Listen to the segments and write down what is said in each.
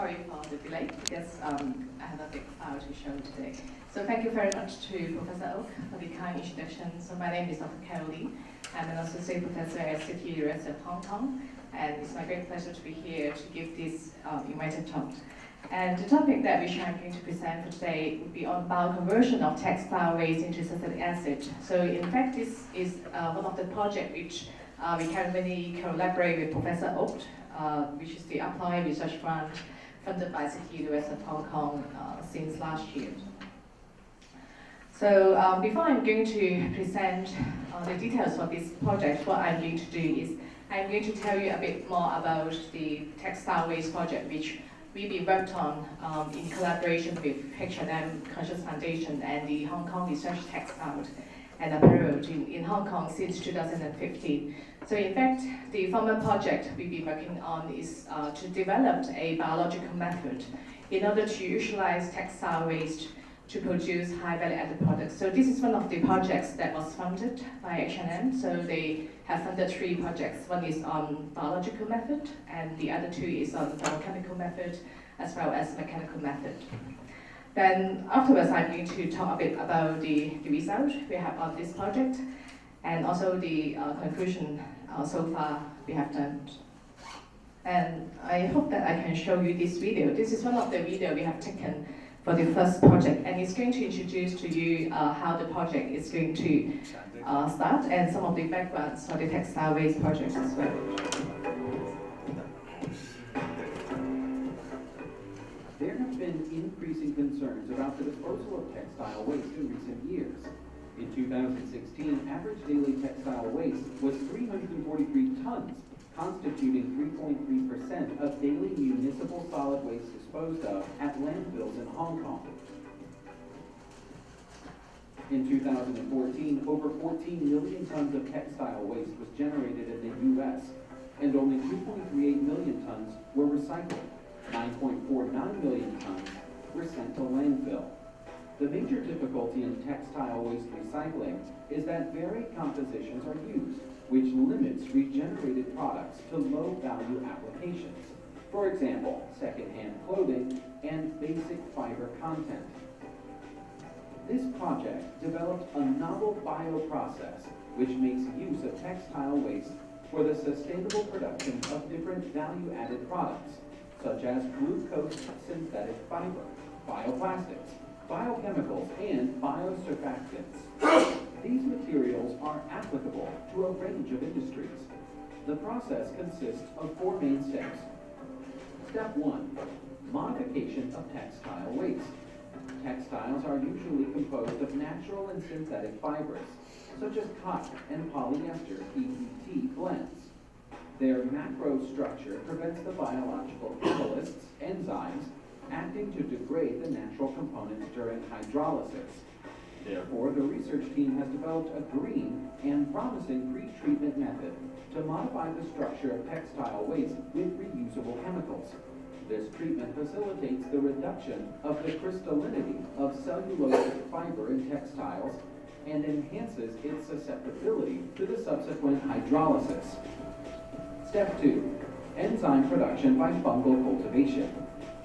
sorry for the delay because I have a big file to show today. So thank you very much to Professor Oak for the kind introduction. So my name is Dr. Carol Lee. I'm an associate professor at City University of Hong Kong, and it's my great pleasure to be here to give this invited talk. And the topic that which I'm going to present for today would be on bioconversion of textile waste into sulfuric acid. So in fact, this is one of the projects which we currently collaborate with Professor Oak, which is the applied research grant funded by City University of Hong Kong since last year. So before I'm going to present the details of this project, what I'm going to do is I'm going to tell you a bit more about the textile waste project, which we worked on in collaboration with H&M Conscious Foundation and the Hong Kong Research Textile and Apparel team in Hong Kong since 2015. So in fact, the former project we've been working on is to develop a biological method in order to utilize textile waste to produce high value added products. So this is one of the projects that was funded by H&M. So they have funded 3 projects. One is on biological method, and the other 2 is on biochemical method, as well as mechanical method. Then afterwards, I'm going to talk a bit about the result we have on this project, and also the conclusion so far we have done. And I hope that I can show you this video. This is one of the videos we have taken for the first project, and it's going to introduce to you how the project is going to start and some of the backgrounds for the textile waste project as well. There have been increasing concerns about the disposal of textile waste in recent years. In 2016, average daily textile waste was 343 tons, constituting 3.3% of daily municipal solid waste disposed of at landfills in Hong Kong. In 2014, over 14 million tons of textile waste was generated in the U.S., and only 2.38 million tons were recycled. 9.49 million tons were sent to landfill. The major difficulty in textile waste recycling is that varied compositions are used, which limits regenerated products to low-value applications. For example, second-hand clothing and basic fiber content. This project developed a novel bioprocess which makes use of textile waste for the sustainable production of different value-added products, such as glucose synthetic fiber, bioplastics, biochemicals, and biosurfactants. These materials are applicable to a range of industries. The process consists of 4 main steps. Step 1, modification of textile waste. Textiles are usually composed of natural and synthetic fibers, such as cotton and polyester PET blends. Their macrostructure prevents the biological catalysts, enzymes, acting to degrade the natural components during hydrolysis. Therefore, the research team has developed a green and promising pre-treatment method to modify the structure of textile waste with reusable chemicals. This treatment facilitates the reduction of the crystallinity of cellulosic fiber in textiles and enhances its susceptibility to the subsequent hydrolysis. Step 2, enzyme production by fungal cultivation.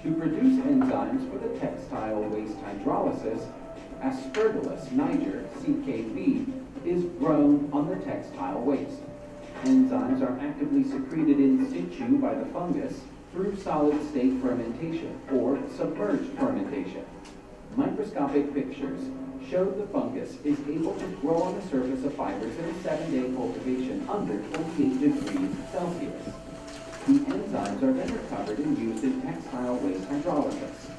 To produce enzymes for the textile waste hydrolysis, Aspergillus niger, CKB, is grown on the textile waste. Enzymes are actively secreted in situ by the fungus through solid-state fermentation or submerged fermentation. Microscopic pictures show the fungus is able to grow on the surface of fibers in a 7-day cultivation under 28 degrees Celsius. The enzymes are then recovered and used in textile waste hydrolysis.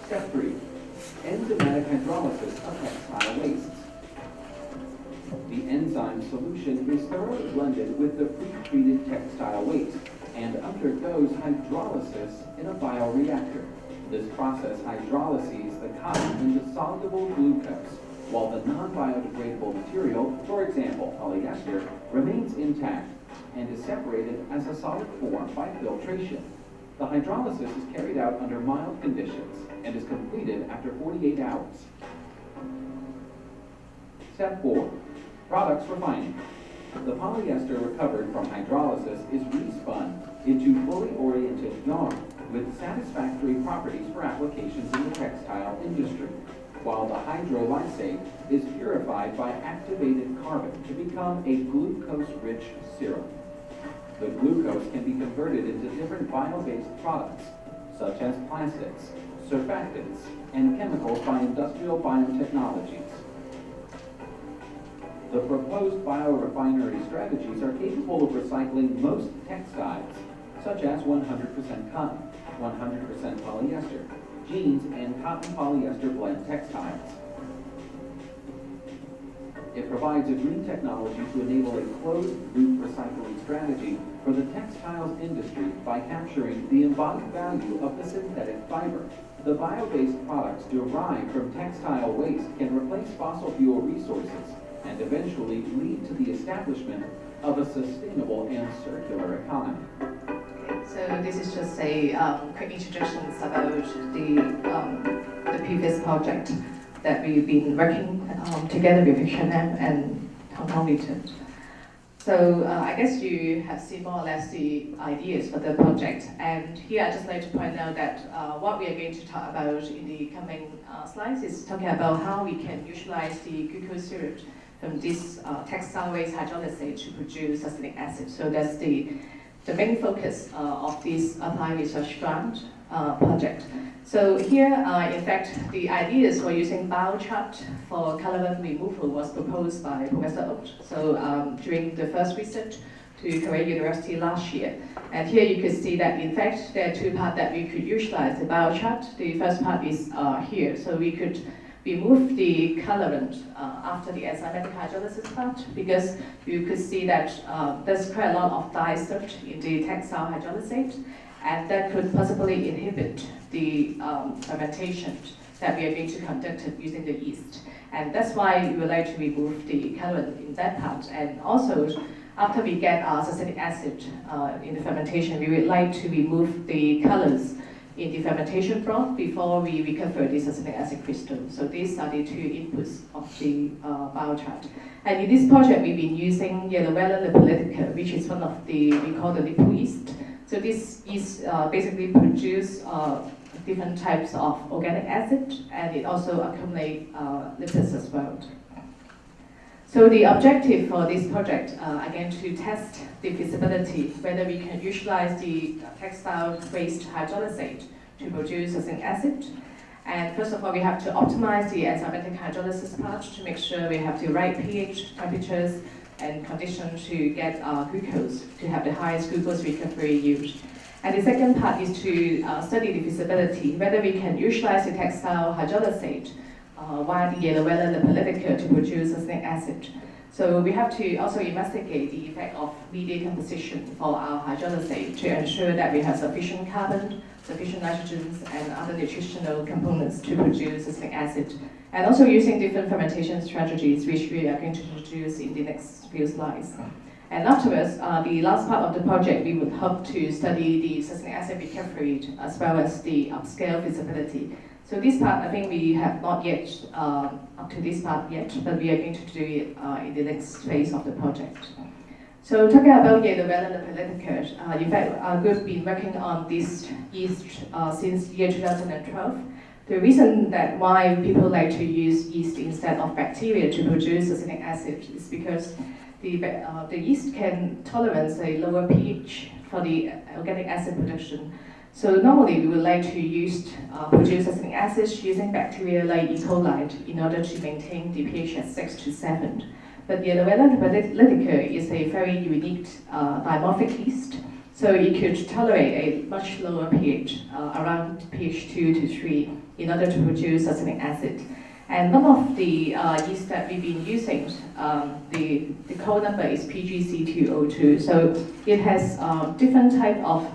Step 3, enzymatic hydrolysis of textile wastes. The enzyme solution is thoroughly blended with the pre-treated textile waste and undergoes hydrolysis in a bioreactor. This process hydrolyzes the cotton into soluble glucose, while the non-biodegradable material, for example polyester, remains intact and is separated as a solid form by filtration. The hydrolysis is carried out under mild conditions and is completed after 48 hours. Step 4, products refining. The polyester recovered from hydrolysis is respun into fully oriented yarn with satisfactory properties for applications in the textile industry, while the hydrolysate is purified by activated carbon to become a glucose-rich syrup. The glucose can be converted into different bio-based products, such as plastics, surfactants, and chemicals by industrial biotechnologies. The proposed biorefinery strategies are capable of recycling most textiles, such as 100% cotton, 100% polyester, jeans, and cotton polyester blend textiles. It provides a green technology to enable a closed-loop recycling strategy for the textiles industry by capturing the embodied value of the synthetic fiber. The bio-based products derived from textile waste can replace fossil fuel resources and eventually lead to the establishment of a sustainable and circular economy. So this is just a quick introduction about the previous project that we've been working together with H&M and Hong Kong Limited. So I guess you have seen more or less the ideas for the project, and here I'd just like to point out that what we are going to talk about in the coming slides is talking about how we can utilize the glucose syrup from this textile waste hydrolysate to produce acetic acid. So that's the main focus of this applied research grant project. So here, in fact, the ideas for using biochar for colorant removal was proposed by Professor Oat. So during the first visit to Korea University last year. And here you can see that, in fact, there are two parts that we could utilize the biochar. The first part is here. So we could remove the colorant after the enzymatic hydrolysis part, because you could see that there's quite a lot of dye stuffed in the textile hydrolysate, and that could possibly inhibit the fermentation that we are going to conduct using the yeast. And that's why we would like to remove the colorant in that part. And also, after we get our succinic acid in the fermentation, we would like to remove the colors in the fermentation broth before we recover the succinic acid crystal. So these are the two inputs of the biochar. And in this project, we've been using Yellowella lipolytica, which is one of we call the lipo yeast. So this yeast basically produce different types of organic acid, and it also accumulates lipids as well. So the objective for this project, again, to test the feasibility, whether we can utilize the textile waste hydrolysate to produce succinic acid. And first of all, we have to optimize the enzymatic hydrolysis part to make sure we have the right pH, temperatures, and conditions to get glucose, to have the highest glucose recovery yield. And the second part is to study the feasibility, whether we can utilize the textile hydrolysate via the Yellowella lipolytica to produce succinic acid. So we have to also investigate the effect of medium composition for our hydrolysate to ensure that we have sufficient carbon, sufficient nitrogens, and other nutritional components to produce succinic acid. And also using different fermentation strategies, which we are going to introduce in the next few slides. And afterwards, the last part of the project, we would hope to study the succinic acid recovery as well as the upscale feasibility. So this part, I think we have not yet up to this part yet, but we are going to do it in the next phase of the project. So talking about Yellowella lipolytica, in fact, we've been working on this yeast since year 2012. The reason that why people like to use yeast instead of bacteria to produce succinic acid is because the yeast can tolerate a lower pH for the organic acid production. So normally we would like to produce succinic acid using bacteria like E. coli in order to maintain the pH at 6 to 7. But the Yellowella lipolytica is a very unique dimorphic yeast, so it could tolerate a much lower pH, around pH 2 to 3, in order to produce succinic acid. And one of the yeast that we've been using, the code number is PGC202. So it has different type of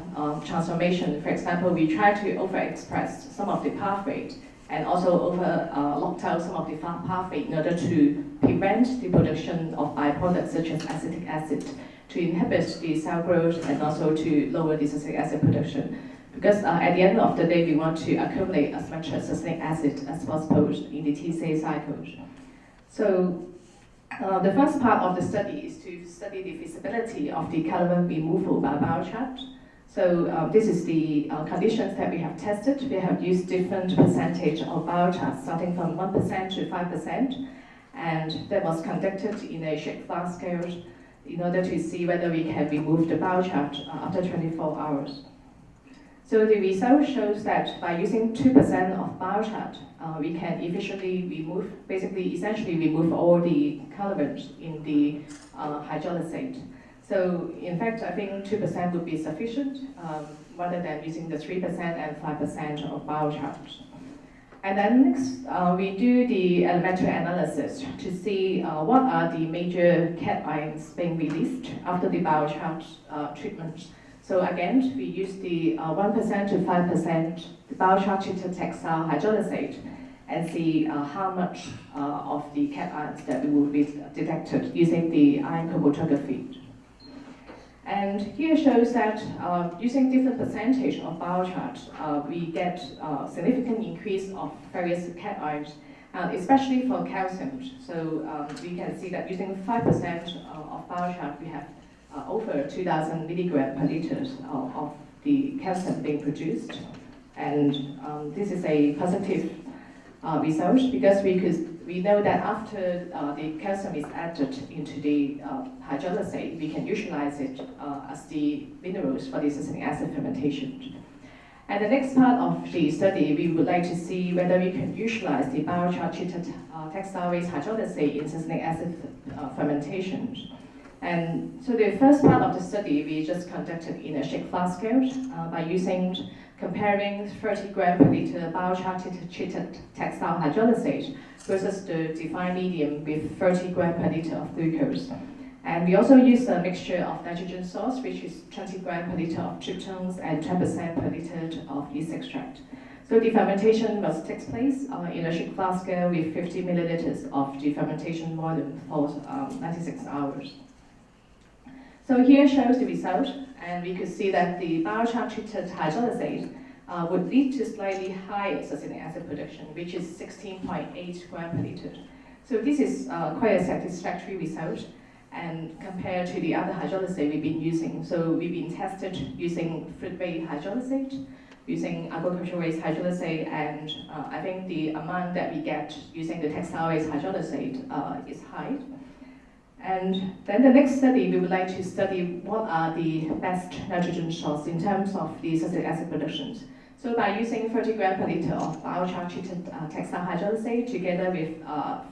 transformation. For example, we try to overexpress some of the pathway and also locked out some of the pathway in order to prevent the production of byproducts such as acetic acid, to inhibit the cell growth and also to lower the succinic acid production. Because at the end of the day, we want to accumulate as much succinic acid as possible in the TCA cycles. So the first part of the study is to study the feasibility of the colorant removal by biochar. So this is the conditions that we have tested. We have used different percentage of biochar, starting from 1% to 5%, and that was conducted in a shake flask scale in order to see whether we can remove the biochar after 24 hours. So the result shows that by using 2% of biochar, we can efficiently remove, essentially remove all the colorants in the hydrolysate. So in fact, I think 2% would be sufficient rather than using the 3% and 5% of biochar. And then next, we do the elementary analysis to see what are the major cat ions being released after the biochar treatment. So again, we use the 1% to 5% biochar treated textile hydrolysate and see how much of the cat ions that will be detected using the ion chromatography. And here shows that using different percentage of biochar, we get significant increase of various cat ions, especially for calcium. So we can see that using 5% of biochar, we have over 2,000 milligrams per liter of the calcium being produced. And this is a positive result because we know that after the calcium is added into the hydrolysate, we can utilize it as the minerals for the succinic acid fermentation. And the next part of the study, we would like to see whether we can utilize the biochar treated textile waste hydrolysate in succinic acid fermentation. And so the first part of the study, we just conducted in a shake flask scale by comparing 30 grams per liter biochar treated textile hydrolysate versus the defined medium with 30 grams per liter of glucose. And we also use a mixture of nitrogen source, which is 20 grams per liter of tryptans and 10% per liter of yeast extract. So the fermentation must take place in a shake flask scale with 50 milliliters of the fermentation volume for 96 hours. So here shows the result, and we could see that the biochar treated hydrolysate would lead to slightly higher succinic acid production, which is 16.8 grams per liter. So this is quite a satisfactory result, and compared to the other hydrolysate we've been using. So we've been tested using fruit-based hydrolysate, using agricultural waste hydrolysate, and I think the amount that we get using the textile waste hydrolysate is high. And then the next study, we would like to study what are the best nitrogen sources in terms of the succinic acid productions. So by using 30 grams per liter of biochar treated textile hydrolysate together with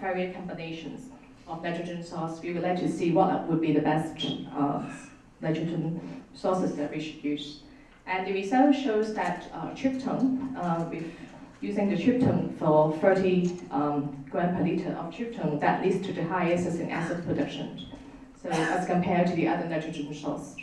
various combinations of nitrogen source, we would like to see what would be the best nitrogen sources that we should use. And the result shows that tryptone, with using the tryptone for 30 grams per liter of tryptone, that leads to the highest succinic acid production. So as compared to the other nitrogen source.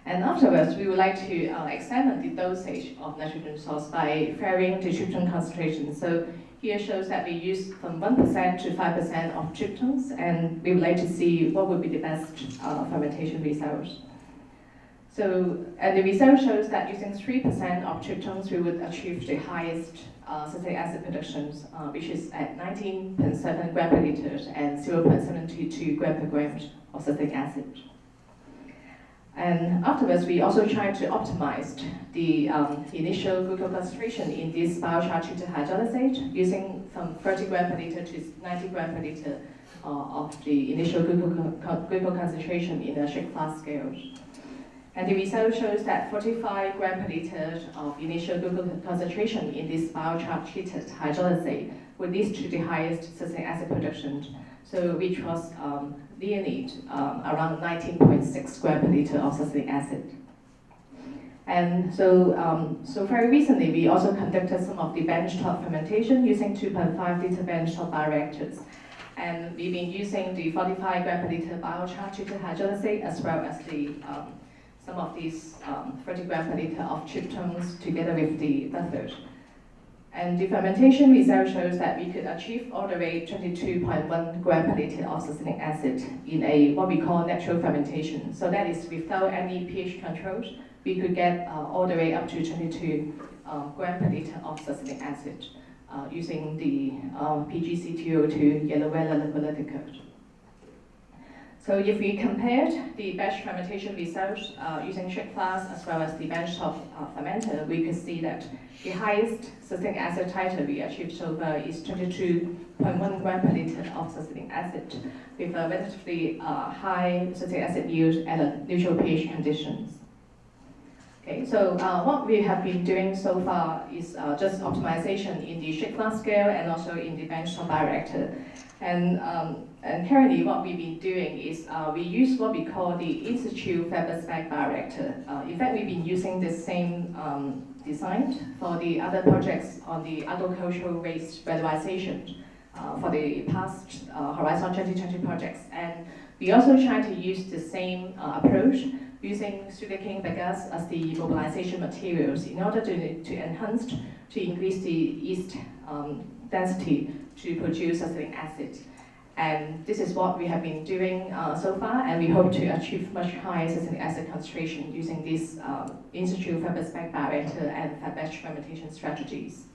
And afterwards, we would like to examine the dosage of nitrogen source by varying the tryptone concentration. So here shows that we use from 1% to 5% of tryptones, and we would like to see what would be the best fermentation results. So, and the result shows that using 3% of tryptones, we would achieve the highest succinic acid productions, which is at 19.7 grams per liter and 0.722 grams per gram of succinic acid. And afterwards, we also tried to optimize the initial glucose concentration in this biochar treated hydrolysate, using from 30 grams per liter to 90 grams per liter of the initial glucose concentration in a shake flask scale. And the result shows that 45 grams per liter of initial glucose concentration in this biochar treated hydrolysate would lead to the highest succinic acid production, so which was nearly around 19.6 grams per liter of succinic acid. And so very recently, we also conducted some of the benchtop fermentation using 2.5 liter benchtop bioreactors. And we've been using the 45 grams per liter biochar treated hydrolysate as well as the some of these 30 grams per liter of tryptones together with the method. And the fermentation result shows that we could achieve all the way 22.1 grams per liter of succinic acid in a what we call natural fermentation. So that is without any pH controls, we could get all the way up to 22 grams per liter of succinic acid using the PGC202 yellow well analytical. So if we compared the batch fermentation results using shake flask as well as the benchtop fermenter, we could see that the highest succinic acid title we achieved so far is 22.1 gram per liter of succinic acid, with a relatively high succinic acid yield at a neutral pH conditions. Okay, so what we have been doing so far is just optimization in the shake flask scale and also in the benchtop bioreactor. And currently what we've been doing is we use what we call the in-situ Faber spec bioreactor. In fact, we've been using the same design for the other projects on the agricultural waste valorization for the past Horizon 2020 projects. And we also try to use the same approach using sugarcane bagasse as the mobilization materials in order to enhance, to increase the yeast density to produce succinic acid. And this is what we have been doing so far, and we hope to achieve much higher succinic acid concentration using this in-situ Faber spec bioreactor and fat batch fermentation strategies.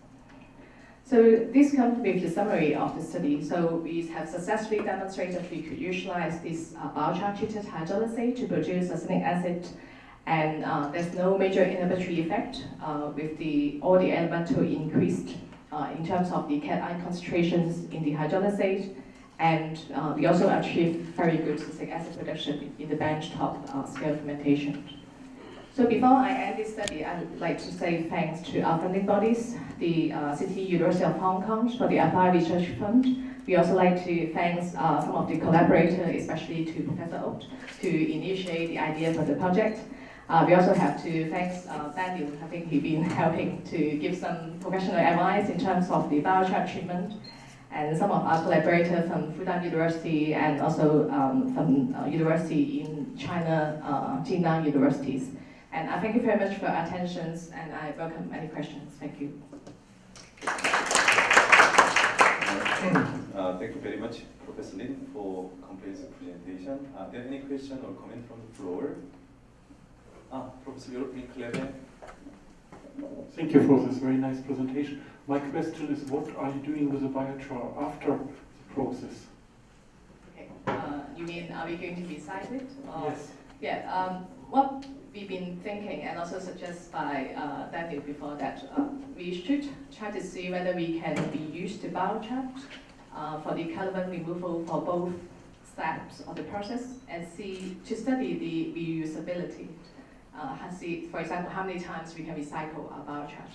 So this comes with the summary of the study. So we have successfully demonstrated we could utilize this biochar-treated hydrolysate to produce succinic acid, and there's no major inhibitory effect with all the elemental increased in terms of the cation concentrations in the hydrolysate, and we also achieved very good succinic acid production in the benchtop scale fermentation. So before I end this study, I would like to say thanks to our funding bodies, the City University of Hong Kong for the Applied Research Fund. We also like to thank some of the collaborators, especially to Professor Oat, to initiate the idea for the project. We also have to thank Daniel. I think he's been helping to give some professional advice in terms of the biochar treatment, and some of our collaborators from Fudan University and also from University in China, Jinan Universities. And I thank you very much for your attention, and I welcome any questions. Thank you. Thank you very much, Professor Lin, for comprehensive presentation. Are there any question or comment from the floor? Professor Lin. Thank you for this very nice presentation. My question is, what are you doing with the biochar after the process? Okay. You mean, are we going to recycle it? Yes. Yeah. What we've been thinking, and also suggested by Daniel before, that we should try to see whether we can reuse the biochar for the carbon removal for both steps of the process, and to study the reusability. See, for example, how many times we can recycle our biochar.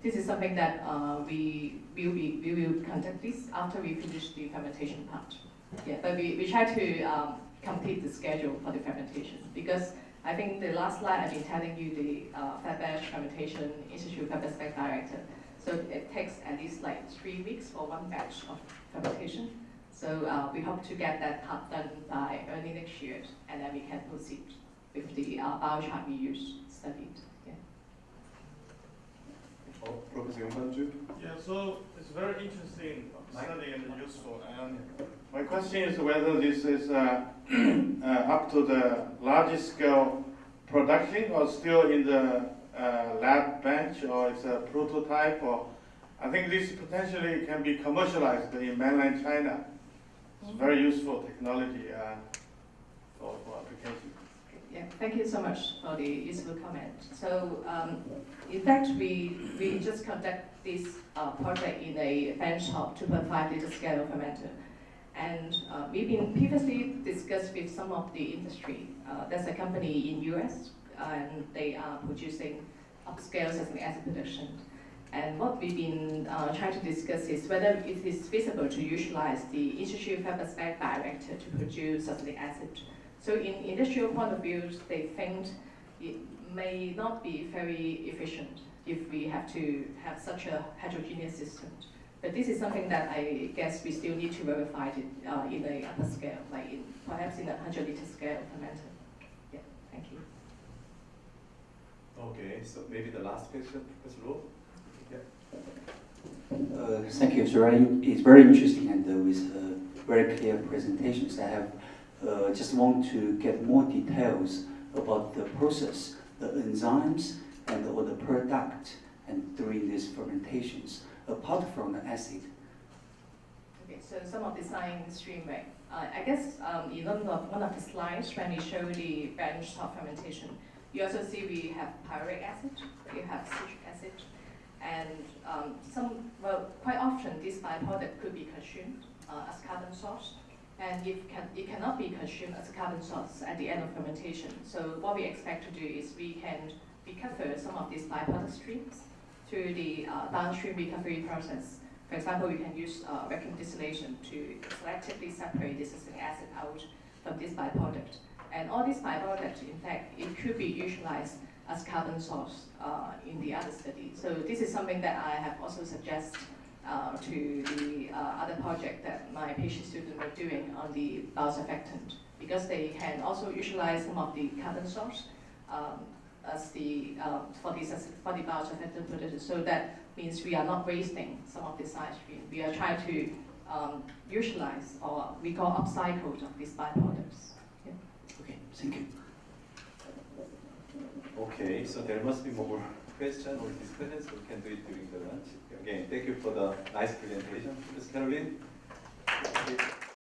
This is something that we will conduct this after we finish the fermentation part. Yeah, but we try to complete the schedule for the fermentation, because I think the last slide I've been telling you the fat batch fermentation in-situ Faber spec bioreactor. So it takes at least like 3 weeks for one batch of fermentation. So we hope to get that part done by early next year, and then we can proceed with the biochar reuse studied. Yeah. Professor Yongban-ju? Yeah, so it's very interesting study and useful. And my question is whether this is up to the largest scale production, or still in the lab bench, or it's a prototype, or I think this potentially can be commercialized in mainland China. It's very useful technology for application. Yeah, thank you so much for the useful comment. So, in fact, we just conduct this project in a benchtop 2.5 liter scale fermenter. And we've been previously discussed with some of the industry. There's a company in US, and they are producing upscale succinic acid production. And what we've been trying to discuss is whether it is feasible to utilize the in-situ Faber spec bioreactor to produce succinic acid. So in industrial point of view, they think it may not be very efficient if we have to have such a heterogeneous system. But this is something that I guess we still need to verify it in a upper scale, like perhaps in a 100-liter scale fermenter. Yeah, thank you. Okay, so maybe the last question, Professor Luo? Yeah. Thank you, sir. It's very interesting and with very clear presentations. I have just want to get more details about the process, the enzymes, and or the product, and during these fermentations, apart from the acid. Okay, so some of the science stream, right? I guess in one of the slides when you show the benchtop fermentation, you also see we have pyruvic acid, you have citric acid, and quite often this byproduct could be consumed as carbon source, and it cannot be consumed as a carbon source at the end of fermentation. So what we expect to do is we can recover some of these byproduct streams through the downstream recovery process. For example, we can use vacuum distillation to selectively separate this acetic acid out from this byproduct. And all these byproducts, in fact, it could be utilized as carbon source in the other study. So this is something that I have also suggested to the other project that my PhD students were doing on the biosurfactant, because they can also utilize some of the carbon source as the for the biosurfactant production. So that means we are not wasting some of the side stream. We are trying to utilize, or we call upcycle of these byproducts. Yeah. Okay, thank you. Okay, so there must be more questions or discussions. We can do it during the lunch. Again, thank you for the nice presentation, Ms. Caroline.